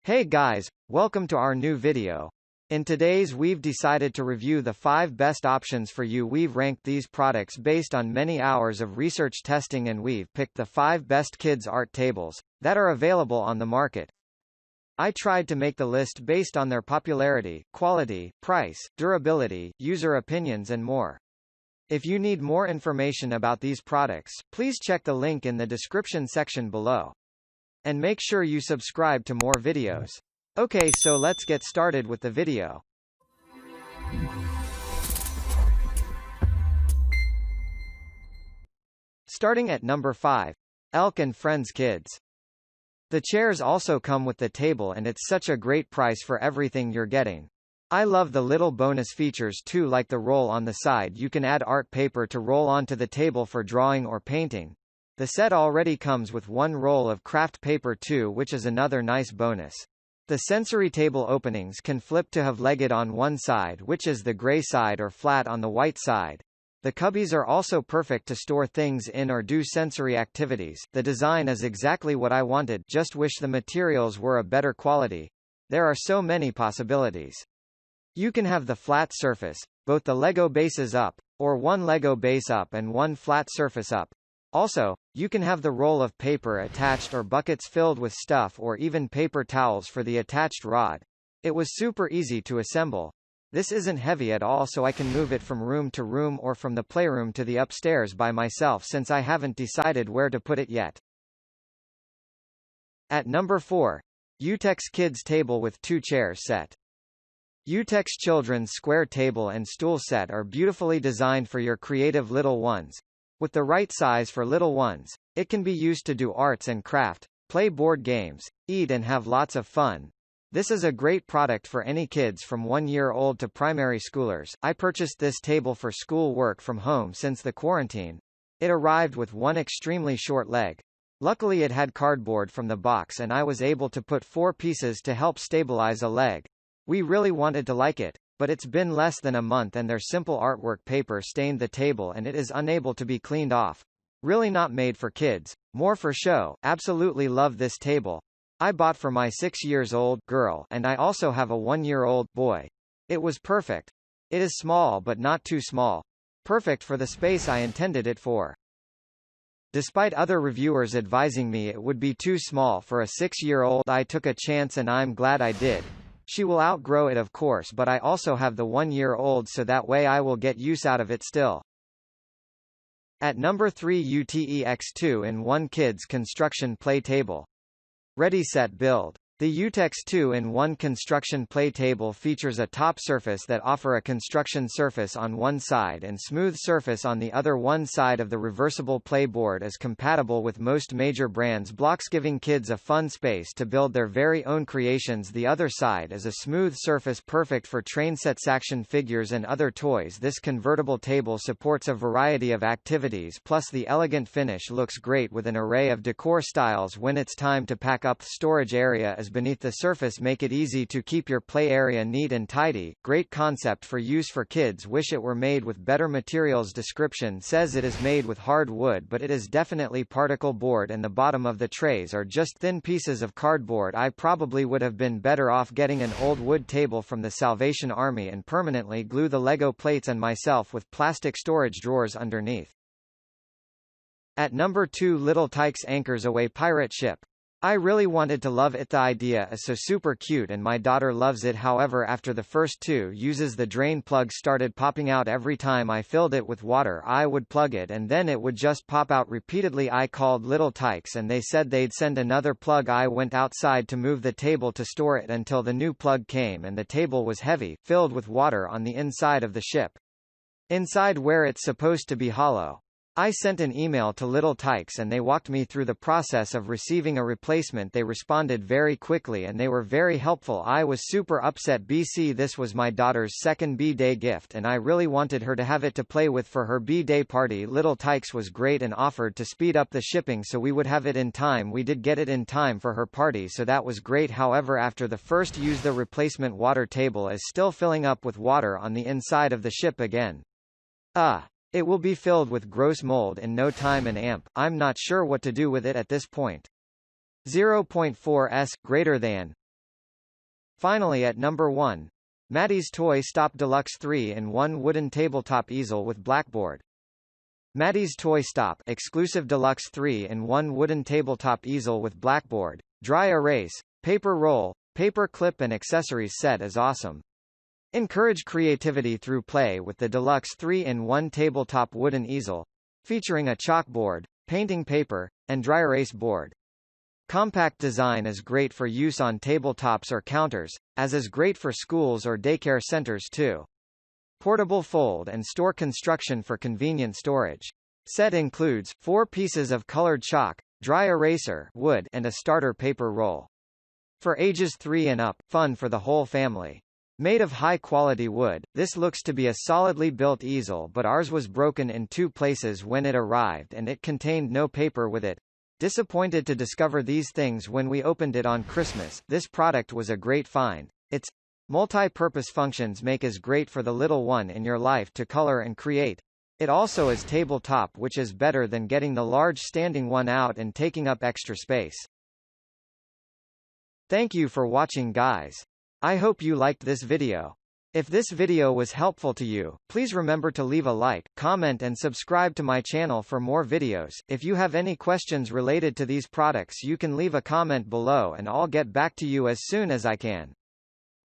Hey guys, welcome to our new video. In today's we've decided to review the 5 best options for you. We've ranked these products based on many hours of research testing and we've picked the 5 best kids art tables that are available on the market. I tried to make the list based on their popularity, quality, price, durability, user opinions and more. If you need more information about these products, please check the link in the description section below. And make sure you subscribe to more videos. Okay, so let's get started with the video. Starting at number 5. Elk and Friends Kids. The chairs also come with the table and it's such a great price for everything you're getting. I love the little bonus features too, like the roll on the side. You can add art paper to roll onto the table for drawing or painting. The set already comes with one roll of craft paper too, which is another nice bonus. The sensory table openings can flip to have legged on one side, which is the gray side, or flat on the white side. The cubbies are also perfect to store things in or do sensory activities. The design is exactly what I wanted, just wish the materials were a better quality. There are so many possibilities. You can have the flat surface, both the Lego bases up, or one Lego base up and one flat surface up. Also, you can have the roll of paper attached or buckets filled with stuff or even paper towels for the attached rod. It was super easy to assemble. This isn't heavy at all, so I can move it from room to room or from the playroom to the upstairs by myself, since I haven't decided where to put it yet. At number 4. Utex Kids Table with 2 Chairs Set. Utex Children's Square Table and Stool Set are beautifully designed for your creative little ones. With the right size for little ones, it can be used to do arts and craft, play board games, eat and have lots of fun. This is a great product for any kids from 1 year old to primary schoolers. I purchased this table for school work from home since the quarantine. It arrived with one extremely short leg. Luckily it had cardboard from the box and I was able to put 4 pieces to help stabilize a leg. We really wanted to like it, but it's been less than a month and their simple artwork paper stained the table and it is unable to be cleaned off. Really not made for kids, more for show. Absolutely love this table. I bought for my 6-year-old girl and I also have a 1-year-old boy. It was perfect. It is small but not too small. Perfect for the space I intended it for. Despite other reviewers advising me it would be too small for a 6-year-old, I took a chance and I'm glad I did. She will outgrow it of course, but I also have the 1-year-old, so that way I will get use out of it still. At number 3. Utex II in 1 Kids Construction Play Table. Ready Set Build. The Utex II in 1 construction play table features a top surface that offer a construction surface on one side and smooth surface on the other. One side of the reversible play board is compatible with most major brands' blocks, giving kids a fun space to build their very own creations. The other side is a smooth surface perfect for train sets, action figures and other toys. This convertible table supports a variety of activities, plus the elegant finish looks great with an array of decor styles. When it's time to pack up, storage area is beneath the surface, make it easy to keep your play area neat and tidy. Great concept for use for kids. Wish it were made with better materials. Description says it is made with hard wood, but it is definitely particle board and the bottom of the trays are just thin pieces of cardboard. I probably would have been better off getting an old wood table from the Salvation Army and permanently glue the Lego plates and myself with plastic storage drawers underneath. At number 2. Little Tikes Anchors Away Pirate Ship. I really wanted to love it. The idea is so super cute and my daughter loves it. However, after the first 2 uses, the drain plug started popping out every time I filled it with water. I would plug it and then it would just pop out repeatedly. I called Little Tikes and they said they'd send another plug. I went outside to move the table to store it until the new plug came and the table was heavy, filled with water on the inside of the ship. Inside where it's supposed to be hollow. I sent an email to Little Tikes and they walked me through the process of receiving a replacement. They responded very quickly and they were very helpful. I was super upset. This was my daughter's second B-Day gift and I really wanted her to have it to play with for her B-Day party. Little Tikes was great and offered to speed up the shipping so we would have it in time. We did get it in time for her party, so that was great. However, after the first use, the replacement water table is still filling up with water on the inside of the ship again. It will be filled with gross mold in no time and I'm not sure what to do with it at this point. 0.4s greater than Finally at number 1. Maddies Toy Stop Deluxe 3-in-1 Wooden Tabletop Easel with Blackboard. Maddies Toy Stop exclusive Deluxe 3-in-1 Wooden Tabletop Easel with Blackboard, dry erase, paper roll, paper clip and accessories set is awesome. Encourage creativity through play with the Deluxe 3-in-1 Tabletop Wooden Easel, featuring a chalkboard, painting paper, and dry erase board. Compact design is great for use on tabletops or counters, as is great for schools or daycare centers too. Portable fold and store construction for convenient storage. Set includes 4 pieces of colored chalk, dry eraser wood, and a starter paper roll. For ages 3 and up, fun for the whole family. Made of high-quality wood, this looks to be a solidly built easel, but ours was broken in 2 places when it arrived and it contained no paper with it. Disappointed to discover these things when we opened it on Christmas. This product was a great find. Its multi-purpose functions make it great for the little one in your life to color and create. It also is tabletop, which is better than getting the large standing one out and taking up extra space. Thank you for watching, guys. I hope you liked this video. If this video was helpful to you, please remember to leave a like, comment and subscribe to my channel for more videos. If you have any questions related to these products, you can leave a comment below and I'll get back to you as soon as I can.